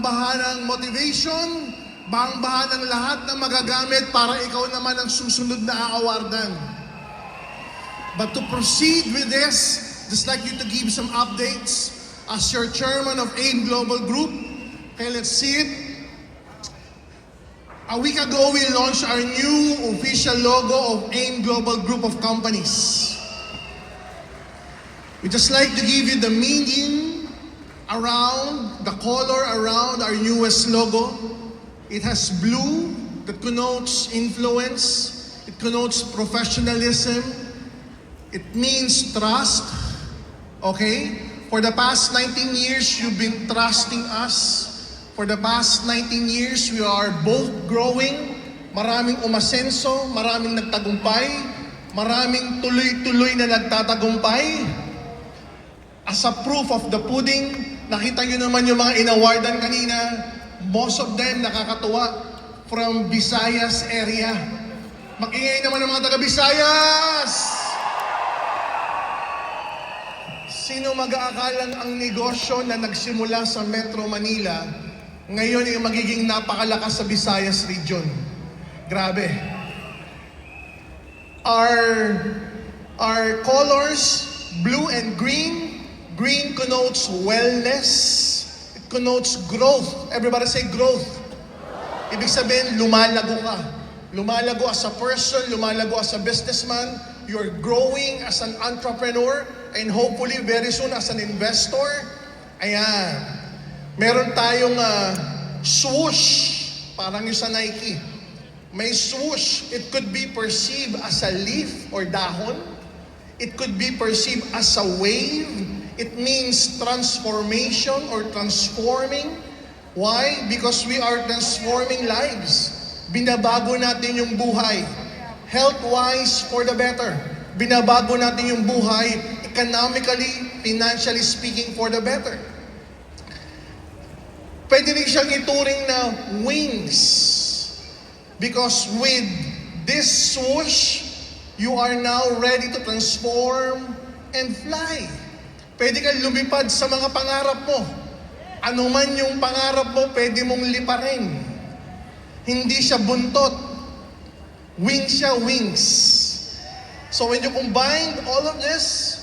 bahang-baha ng motivation, bahang-baha ng lahat na magagamit para ikaw naman ang susunod na aawardan. But to proceed with this, just like you to give some updates as your chairman of AIM Global Group. Okay, let's see it. A week ago, we launched our new official logo of AIM Global Group of Companies. We just like to give you the meaning around, the color around our newest logo. It has blue that connotes influence. It connotes professionalism. It means trust. Okay? For the past 19 years, you've been trusting us. For the past 19 years, we are both growing. Maraming umasenso, maraming nagtagumpay, maraming tuloy-tuloy na nagtatagumpay. As a proof of the pudding, nakita nyo naman yung mga inawardan kanina. Most of them nakakatuwa from Visayas area. Mag-ingay naman ng mga taga-Visayas! Sino mag-aakalang ang negosyo na nagsimula sa Metro Manila, ngayon ay magiging napakalakas sa Visayas region? Grabe. Our colors, blue and green. Green connotes wellness. Connotes growth. Everybody say growth. Ibig sabihin, lumalago ka. Lumalago as a person, lumalago as a businessman. You're growing as an entrepreneur and hopefully very soon as an investor. Ayan. Meron tayong swoosh, parang yung sa Nike. May swoosh. It could be perceived as a leaf or dahon. It could be perceived as a wave. It means transformation or transforming. Why? Because we are transforming lives. Binabago natin yung buhay. Health-wise, for the better. Binabago natin yung buhay economically, financially speaking, for the better. Pwede rin siyang ituring na wings. Because with this swoosh, you are now ready to transform and fly. Pwede kang lumipad sa mga pangarap mo. Ano man yung pangarap mo, pwede mong liparin. Hindi siya buntot. Wings siya, wings. So when you combine all of this,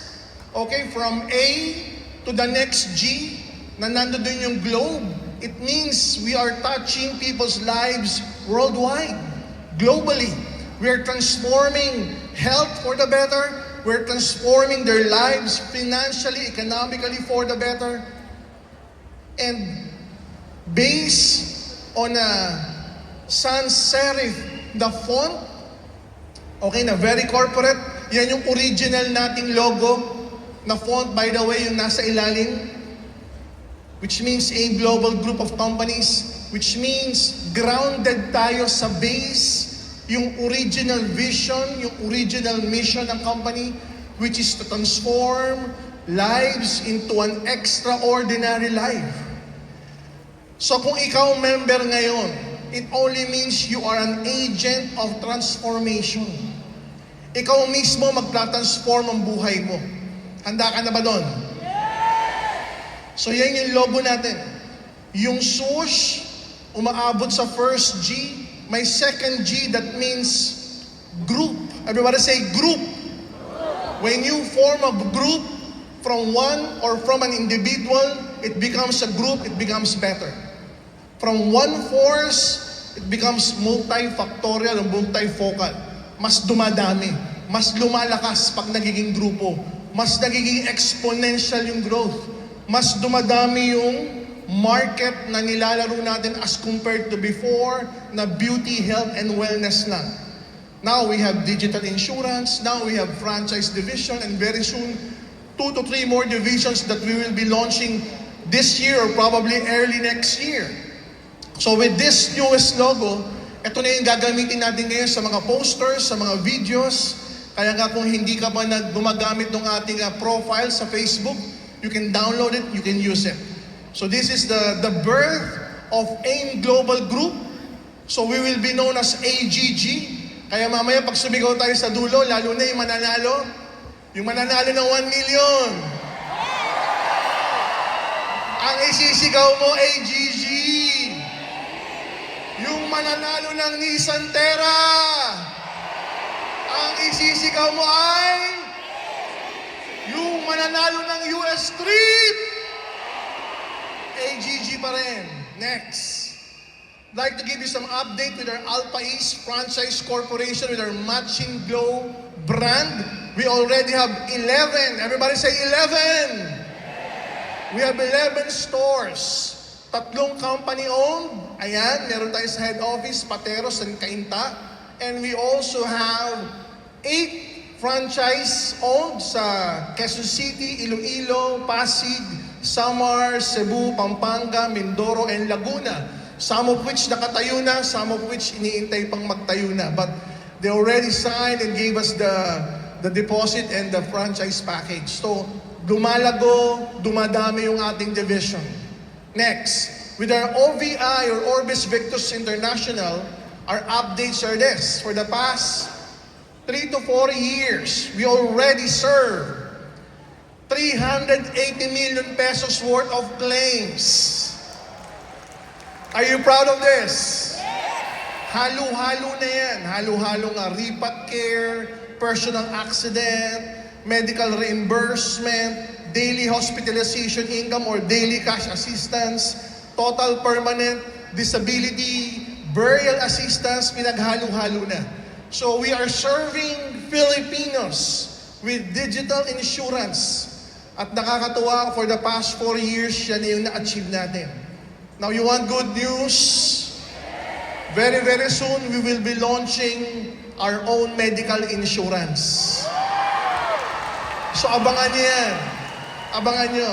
okay, from A to the next G, na nandun yung globe, it means we are touching people's lives worldwide, globally. We are transforming health for the better. We're transforming their lives financially, economically for the better. And based on a sans serif, the font, okay, na very corporate, yan yung original nating logo na font, by the way, yung nasa ilalim, which means AIM Global Group of Companies, which means grounded tayo sa base, yung original vision, yung original mission ng company, which is to transform lives into an extraordinary life. So kung ikaw member ngayon, it only means you are an agent of transformation. Ikaw mismo magta-transform ang buhay mo. Handa ka na ba doon? So yan yung logo natin. Yung swoosh, umaabot sa first G. May second G that means group. Everybody say group. When you form a group from one or from an individual, it becomes a group, it becomes better. From one force, it becomes multifactorial and multifocal. Mas dumadami, mas lumalakas pag nagiging grupo. Mas nagiging exponential yung growth. Mas dumadami yung market na nilalaro natin as compared to before na beauty, health, and wellness lang. Now we have digital insurance, now we have franchise division, and very soon, 2 to 3 more divisions that we will be launching this year or probably early next year. So with this newest logo, ito na yung gagamitin natin ngayon sa mga posters, sa mga videos. Kaya nga kung hindi ka pa gumagamit ng ating profile sa Facebook, you can download it, you can use it. So this is the birth of AIM Global Group. So we will be known as AGG. Kaya mamaya pag sumigaw tayo sa dulo, lalo na yung mananalo ng 1 million. Ang isisigaw mo, AGG. Yung mananalo ng Nissan Terra. Ang isisigaw mo ay yung mananalo ng US Street. AGG pa rin. Next. I'd like to give you some update with our Alpha East Franchise Corporation with our Matching Glow brand. We already have 11. Everybody say 11. We have 11 stores. 3 company-owned. Ayan, meron tayo sa head office, Pateros and Cainta. And we also have 8 franchise-owned sa Quezon City, Iloilo, Pasig, Samar, Cebu, Pampanga, Mindoro, and Laguna. Some of which nakatayo na, some of which iniintay pang magtayo na. But they already signed and gave us the deposit and the franchise package. So, dumalago, dumadami yung ating division. Next, with our OVI or Orbis Victus International, our updates are this. For the past 3 to 4 years, we already serve 380 million pesos worth of claims. Are you proud of this? Halo-halo na yan. Halo-halo nga repat care, personal accident, medical reimbursement, daily hospitalization income or daily cash assistance, total permanent disability, burial assistance, pinaghalo-halo na. So we are serving Filipinos with digital insurance. At nakakatuwa, for the past 4 years, yan yung na-achieve natin. Now, you want good news? Very, very soon, we will be launching our own medical insurance. So, abangan niyo yan. Abangan nyo.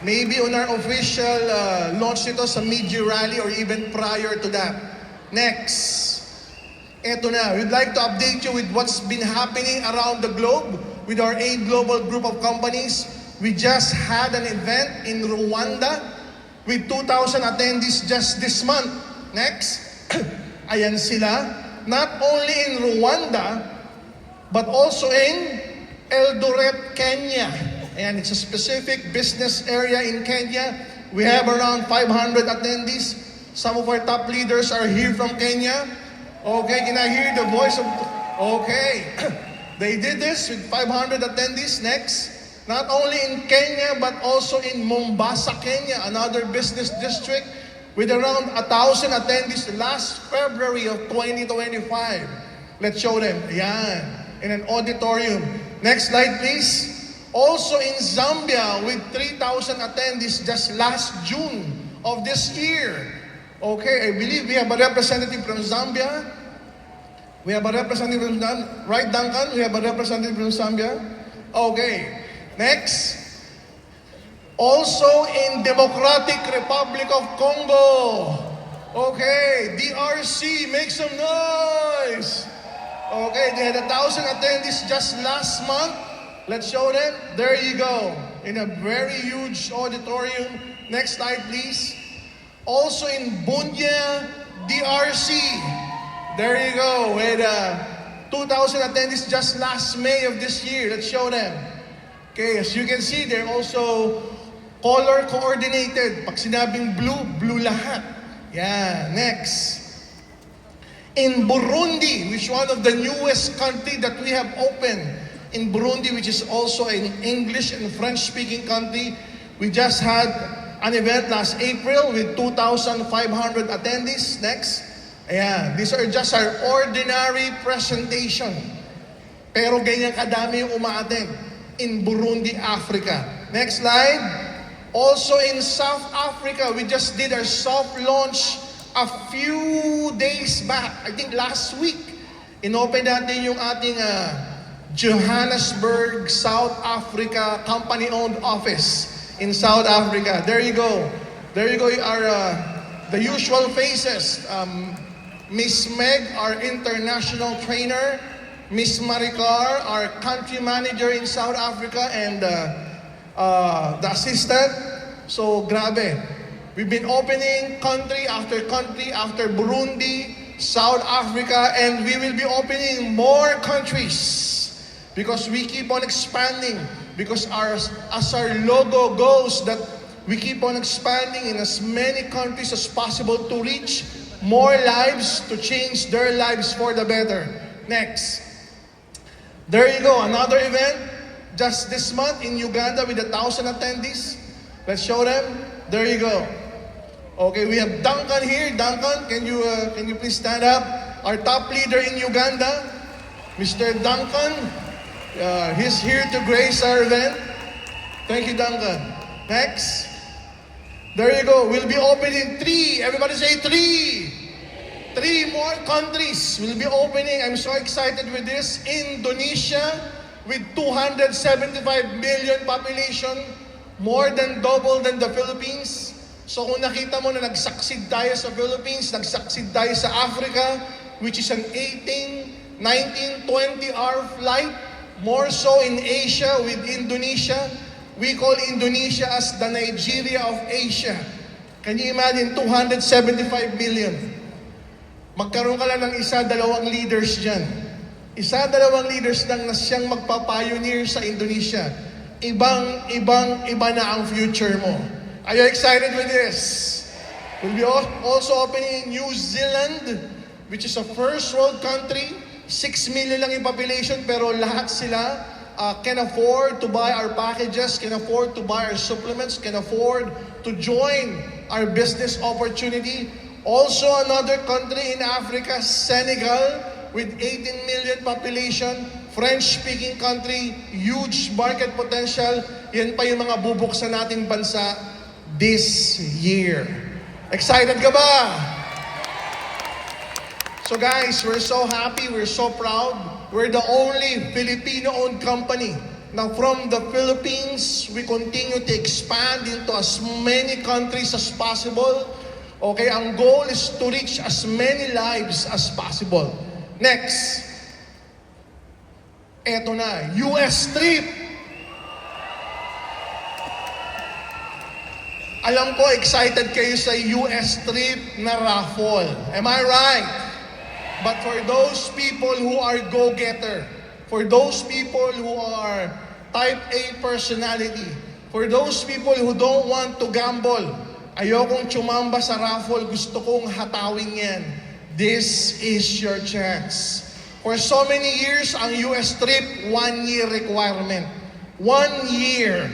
Maybe on our official launch nito sa mid-year rally or even prior to that. Next. Eto na. We'd like to update you with what's been happening around the globe with our 8 global group of companies. We just had an event in Rwanda with 2,000 attendees just this month. Next. Ayan sila. Not only in Rwanda, but also in Eldoret, Kenya. And it's a specific business area in Kenya. We have around 500 attendees. Some of our top leaders are here from Kenya. Okay, can I hear the voice of... Okay. They did this with 500 attendees. Next. Not only in Kenya, but also in Mombasa, Kenya, another business district with around 1,000 attendees last February of 2025. Let's show them. Ayan. In an auditorium. Next slide, please. Also in Zambia with 3,000 attendees just last June of this year. Okay, I believe we have a representative from Zambia. We have a representative from Zambia. Right, Duncan? We have a representative from Zambia. Okay, next. Also in Democratic Republic of Congo. Okay, DRC, make some noise. Okay, they had 1,000 attendees just last month. Let's show them. There you go. In a very huge auditorium. Next slide, please. Also in Bunia, DRC. There you go. With 2,000 attendees just last May of this year. Let's show them. Okay, as you can see, they're also color coordinated. Pag sinabing blue, blue lahat. Yeah, next. In Burundi, which is one of the newest country that we have opened. In Burundi, which is also an English and French-speaking country, we just had an event last April with 2,500 attendees. Next. Ayan, these are just our ordinary presentation. Pero ganyan kadami yung umaattend in Burundi, Africa. Next slide. Also in South Africa, we just did our soft launch a few days back. I think last week. Inopen natin yung ating Johannesburg, South Africa company-owned office in South Africa. There you go. There you go. Our the usual faces. Miss Meg, our international trainer. Miss Maricar, our country manager in South Africa, and the assistant. So grabe. We've been opening country after Burundi, South Africa, and we will be opening more countries. Because we keep on expanding. Because as our logo goes, that we keep on expanding in as many countries as possible to reach more lives to change their lives for the better. Next. There you go, another event just this month in Uganda with 1,000 attendees. Let's show them. There you go. Okay, we have Duncan here. Duncan, can you please stand up? Our top leader in Uganda, Mr. Duncan. He's here to grace our event. Thank you, Duncan. Next. There you go. We'll be opening 3. Everybody say 3. 3 more countries will be opening. I'm so excited with this. Indonesia with 275 million population, more than double than the Philippines. So kung nakita mo na nagsucceed tayo sa Philippines, nagsucceed tayo sa Africa, which is an 18, 19, 20-hour flight, more so in Asia with Indonesia. We call Indonesia as the Nigeria of Asia. Can you imagine 275 million? Magkaroon ka lang ng isa-dalawang leaders dyan. Isa-dalawang leaders lang na siyang magpa-pioneer sa Indonesia. Iba na ang future mo. Are you excited with this? We'll be also opening in New Zealand, which is a first world country. 6 million lang yung population, pero lahat sila can afford to buy our packages, can afford to buy our supplements, can afford to join our business opportunity. Also another country in Africa, Senegal, with 18 million population, French-speaking country, huge market potential. Yan pa yung mga bubuksan nating bansa this year. Excited ka ba? So guys, we're so happy, we're so proud. We're the only Filipino-owned company. Now from the Philippines, we continue to expand into as many countries as possible. Okay, ang goal is to reach as many lives as possible. Next. Eto na, US trip. Alam ko, excited kayo sa US trip na raffle. Am I right? But for those people who are go-getter, for those people who are type A personality, for those people who don't want to gamble, ayokong tsumamba sa raffle, gusto kong hatawin yan. This is your chance. For so many years, ang US trip, 1-year requirement. 1 year.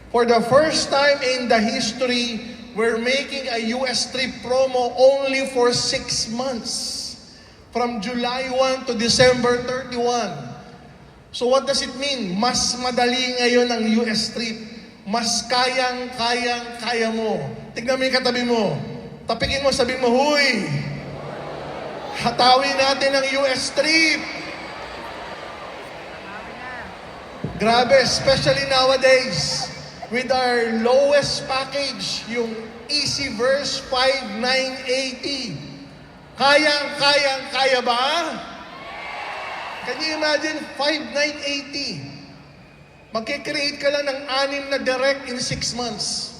For the first time in the history, we're making a US trip promo only for 6 months. From July 1 to December 31. So what does it mean? Mas madali ngayon ang US trip. Mas kaya mo. Tignan mo yung katabi mo. Tapikin mo, sabihin mo, huy! Hatawin natin ang US trip. Grabe, especially nowadays, with our lowest package, yung EasyVerse 5980. Kaya ba? Can you imagine 5980? Magkikreate ka lang ng 6 na direct in 6 months.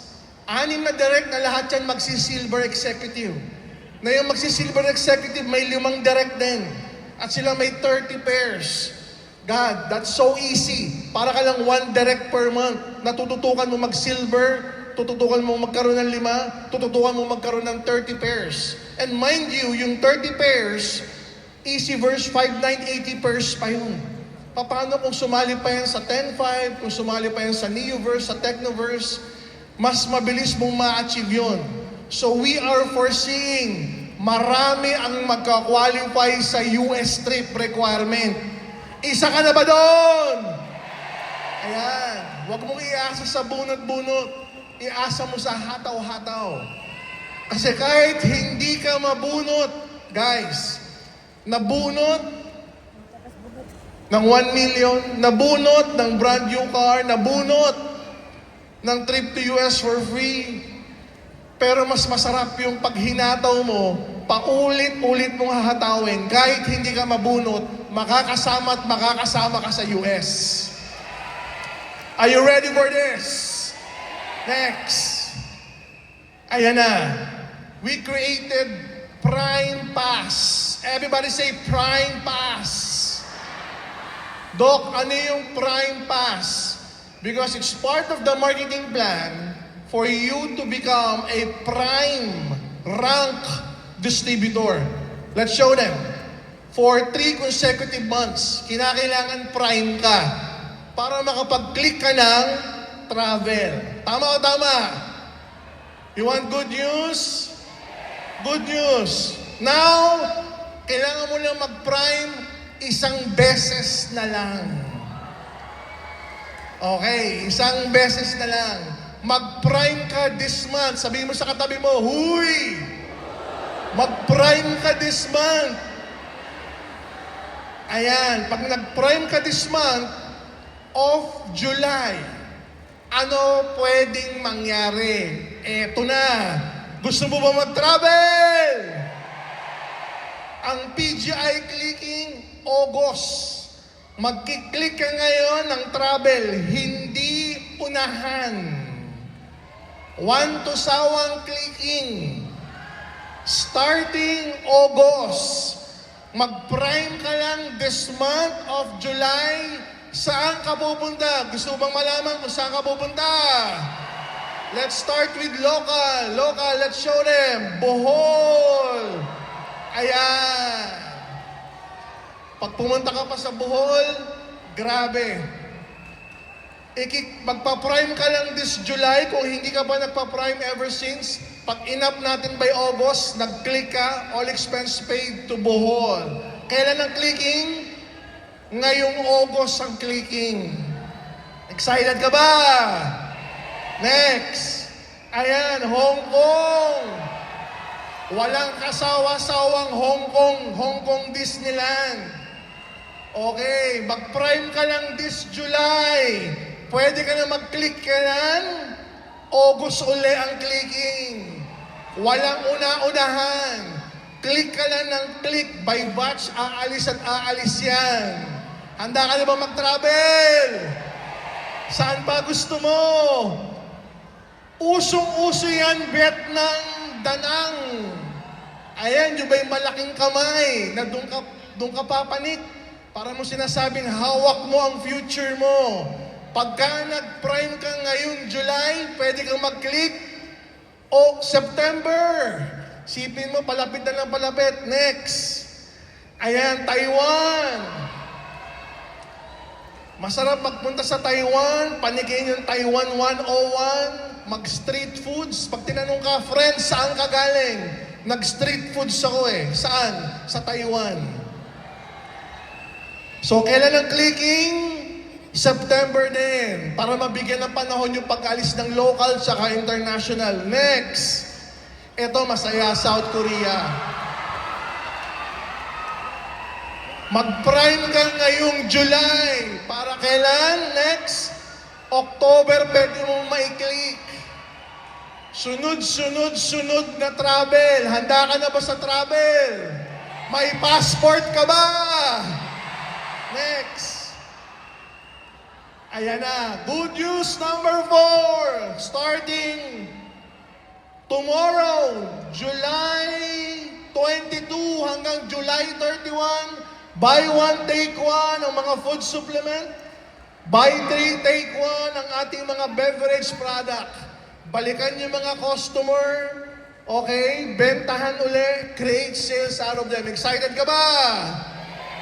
6 na direct na lahat yan magsi-silver executive. Na yung magsi-silver executive, may 5 direct din. At sila may 30 pairs. God, that's so easy. Para ka lang 1 direct per month. Natututukan mo mag-silver, tututukan mo magkaroon ng 5, tututukan mo magkaroon ng 30 pairs. And mind you, yung 30 pairs, EasyVerse 5980 pairs pa yun. Paano kung sumali pa yan sa 10.5, kung sumali pa yan sa NeoVerse, sa Technoverse, mas mabilis mong ma-achieve yun. So we are foreseeing marami ang magka-qualify sa US trip requirement. Isa ka na ba doon? Ayan. Huwag mong iasa sa bunot-bunot. Iasa mo sa hataw-hataw. Kasi kahit hindi ka mabunot, guys, nabunot ng 1 million, nabunot ng brand new car, nabunot ng trip to US for free, pero mas masarap yung paghinataw mo, paulit-ulit mong hahatawin, kahit hindi ka mabunot, makakasama at makakasama ka sa US. Are you ready for this? Next. Ayan na. We created Prime Pass. Everybody say Prime Pass. Doc, ano yung Prime Pass? Because it's part of the marketing plan for you to become a prime rank distributor. Let's show them. For 3 consecutive months, kinakailangan prime ka para makapag-click ka ng travel. Tama o tama? You want good news? Good news. Now, kailangan mo lang mag-prime 1 beses na lang. Okay, 1 beses na lang. Mag-prime ka this month. Sabihin mo sa katabi mo, huy! Mag-prime ka this month. Ayan, pag nag-prime ka this month of July, ano pwedeng mangyari? Eto na. Gusto mo ba mag-travel? Ang PGI clicking, August. Magkiklik ka ngayon ng travel, hindi unahan. 1 to sawang clicking. Starting August, mag-prime ka lang this month of July. Saan ka pupunta? Gusto bang malaman kung saan ka pupunta? Let's start with local. Local, let's show them. Bohol. Ayan. Pag pumunta ka pa sa Bohol, grabe. Magpa-prime ka lang this July kung hindi ka pa nagpa-prime ever since. Pag in-up natin by August, nag-click ka, all expense paid to Bohol. Kailan ang clicking? Ngayong August ang clicking. Excited ka ba? Next. Ayan, Hong Kong. Walang kasawa-sawang Hong Kong Disneyland. Okay, mag-prime ka lang this July. Pwede ka na mag-click ka lang. August uli ang clicking. Walang una-unahan. Click ka lang ng click. By batch, aalis at aalis yan. Handa ka na ba mag-travel? Saan pa gusto mo? Usong-uso yan, Vietnam, Danang. Ayan, yung ba yung malaking kamay na doon ka papanik? Para mo sinasabing hawak mo ang future mo. Pagka nag-prime ka ngayong July, pwede kang mag-click. O September, sipin mo, palapit na lang palapit. Next. Ayan, Taiwan. Masarap magpunta sa Taiwan, panikin yung Taiwan 101, mag-street foods. Pag tinanong ka, friends, saan ka galing? Nag-street foods ako eh. Saan? Sa Taiwan. So, kailan ang clicking? September din. Para mabigyan ng panahon yung pag-alis ng local tsaka international. Next. Ito, masaya, South Korea. Mag-prime ka ngayong July. Para kailan? Next. October, pwede mong mai-click. Sunod na travel. Handa ka na ba sa travel? May passport ka ba? Next. Ayan na. Good news number 4. Starting tomorrow, July 22 hanggang July 31, buy 1, take 1 ang mga food supplement. Buy 3, take 1 ang ating mga beverage product. Balikan yung mga customer. Okay? Bentahan uli. Create sales out of them. Excited ka ba?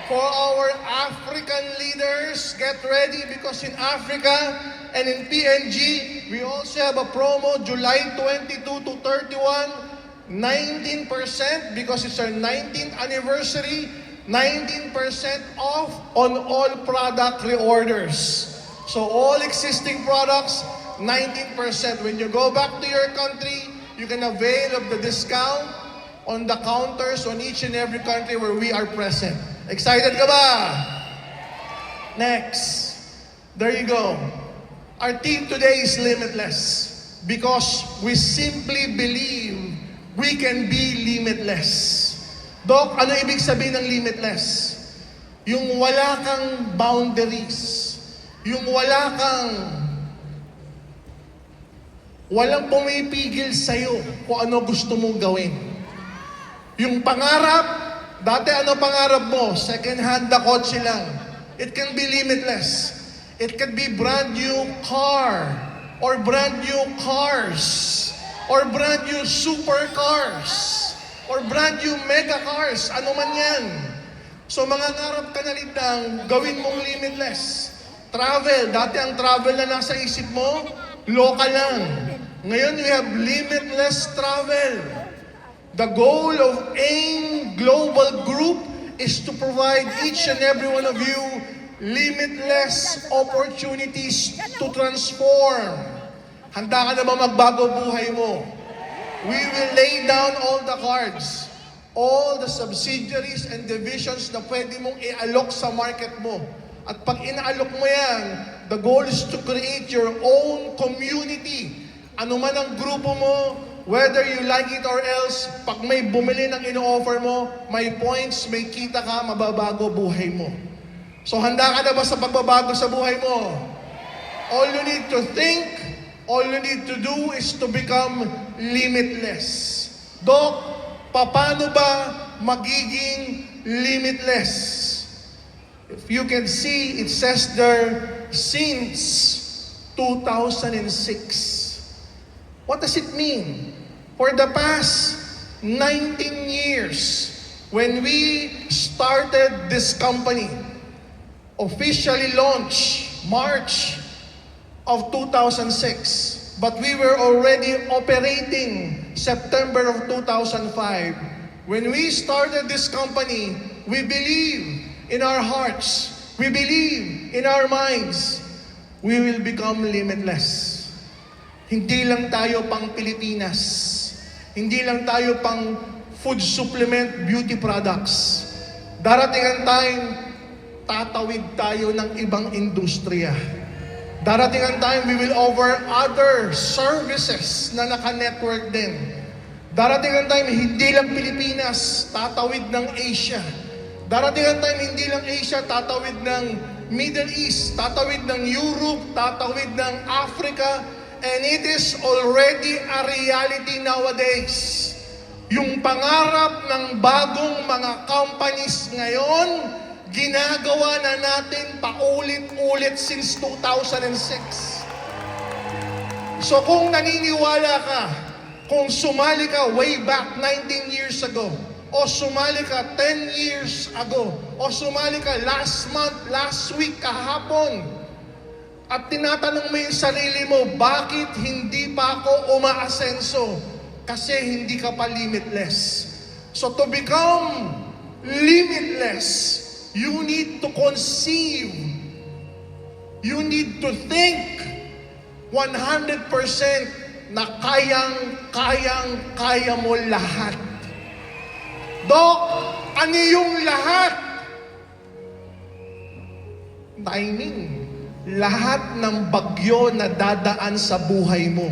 For our African leaders, get ready because in Africa and in PNG, we also have a promo July 22 to 31, 19% because it's our 19th anniversary, 19% off on all product reorders. So all existing products, 19%. When you go back to your country, you can avail of the discount on the counters on each and every country where we are present. Excited ka ba? Next. There you go. Our team today is limitless because we simply believe we can be limitless. Doc, ano ibig sabihin ng limitless? Yung wala kang boundaries. Yung walang pumipigil sa'yo kung ano gusto mong gawin. Yung pangarap, dati ano pangarap mo? Second hand na kotse lang. It can be limitless. It can be brand new car or brand new cars or brand new supercars. or brand new mega cars, ano man yan. So mangangarap ka na rin ng gawin mong limitless. Travel, dati ang travel na nasa isip mo, local lang. Ngayon, we have limitless travel. The goal of AIM Global Group is to provide each and every one of you limitless opportunities to transform. Handa ka na ba magbago buhay mo? We will lay down all the cards, all the subsidiaries and divisions na pwede mong i-alok sa market mo. At pag ina-alok mo yan, the goal is to create your own community. Ano man ang grupo mo, whether you like it or else, pag may bumili ng ino-offer mo, may points, may kita ka, mababago buhay mo. So handa ka na ba sa pagbabago sa buhay mo? All you need to think, all you need to do is to become limitless. Doc, paano ba magiging limitless? If you can see, it says there, since 2006. What does it mean? For the past 19 years, when we started this company, officially launched March of 2006, but we were already operating September of 2005. When we started this company, we believe in our hearts, we believe in our minds, we will become limitless. Hindi lang tayo pang Pilipinas, hindi lang tayo pang food supplement beauty products. Darating ang time, tatawid tayo ng ibang industriya. Darating ang time, we will offer other services na naka-network din. Darating ang time, hindi lang Pilipinas, tatawid ng Asia. Darating ang time, hindi lang Asia, tatawid ng Middle East, tatawid ng Europe, tatawid ng Africa, and it is already a reality nowadays. Yung pangarap ng bagong mga companies ngayon, ginagawa na natin paulit-ulit since 2006. So kung naniniwala ka, kung sumali ka way back 19 years ago, o sumali ka 10 years ago, o sumali ka last month, last week, kahapon, at tinatanong mo yung sarili mo, bakit hindi pa ako umaasenso? Kasi hindi ka pa limitless. So to become limitless, you need to conceive. You need to think 100% na kaya mo lahat. Dok, ano yung lahat? Timing. Lahat ng bagyo na dadaan sa buhay mo.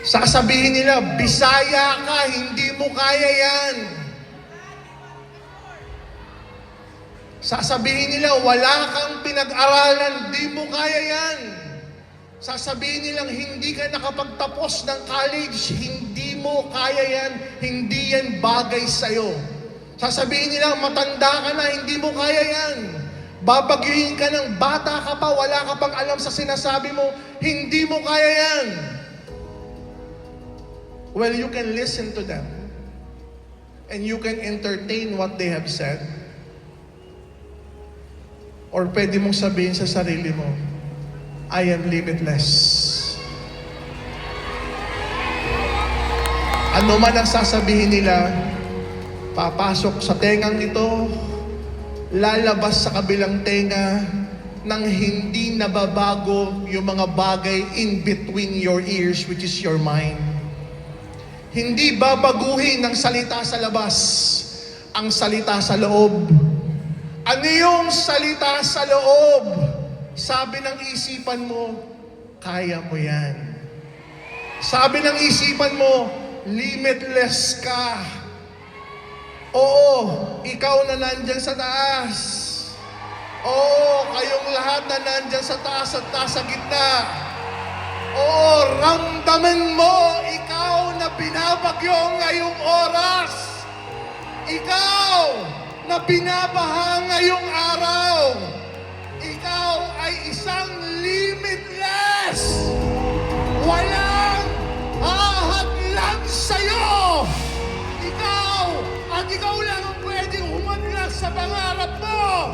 Sasabihin nila, Bisaya ka, hindi mo kaya yan. Sasabihin nila, wala kang pinag-aralan, di mo kaya yan. Sasabihin nilang, hindi ka nakapagtapos ng college, hindi mo kaya yan, hindi yan bagay sa'yo. Sasabihin nila, matanda ka na, hindi mo kaya yan. Babagyuhin ka ng bata ka pa, wala ka pang alam sa sinasabi mo, hindi mo kaya yan. Well, you can listen to them, and you can entertain what they have said. Or pwede mong sabihin sa sarili mo, I am limitless. Ano man ang sasabihin nila, papasok sa tengang ito, lalabas sa kabilang tenga, nang hindi nababago yung mga bagay in between your ears, which is your mind. Hindi babaguhin ng salita sa labas, ang salita sa loob. Ano yung salita sa loob? Sabi ng isipan mo, kaya mo yan. Sabi ng isipan mo, limitless ka. Oo, ikaw na nandyan sa taas. Oo, kayong lahat na nandyan sa taas at nasa gitna. Oo, ramdaman mo, ikaw na binabagyo ngayong oras. Ikaw na binabaha ngayong araw. Ikaw ay isang limitless. Walang hahadlang sa'yo. pangarap mo.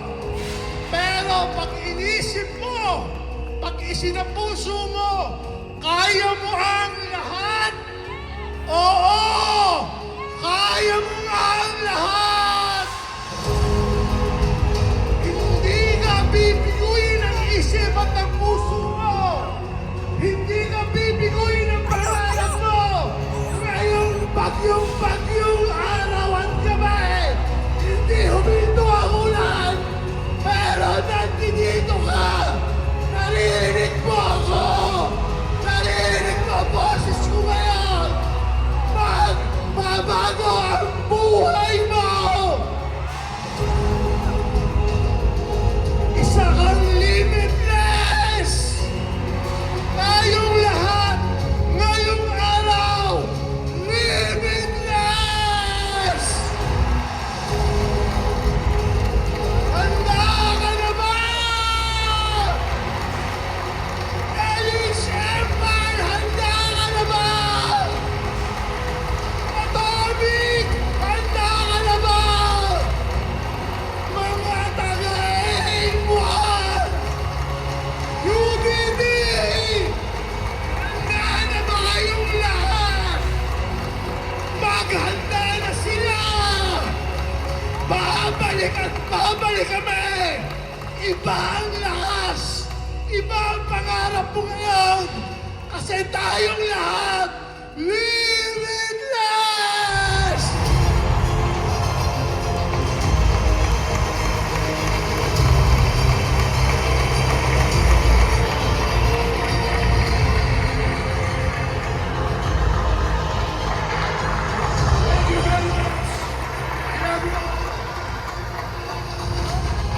Pero pag inisip mo, pag isinapuso mo, kaya mo ang lahat. Oo! Kaya mo ang lahat! Hindi ka bibiguin ang isip at ang puso mo! Hindi ka bibiguin ang pangarap mo! Ngayong bagyong araw at gabi, hindi huminto ang ulan, pero nandito ka! Naririnig mo ako! Naririnig mo ang boses ko ngayon! Magbabago ang buhay mo! Isa kang limitless! Tayong lahat, ngayong araw, limitless! Handa ka na ba? Ellis Empire, handa ka na ba? Atomic, handa ka na ba? Mga taga-A1, UBB, handa na ba kayong lahat? Maghanda na sila! Babalik at babalik kami! Iba ang lakas! Iba ang pangarap mo ngayon! Kasi tayong lahat,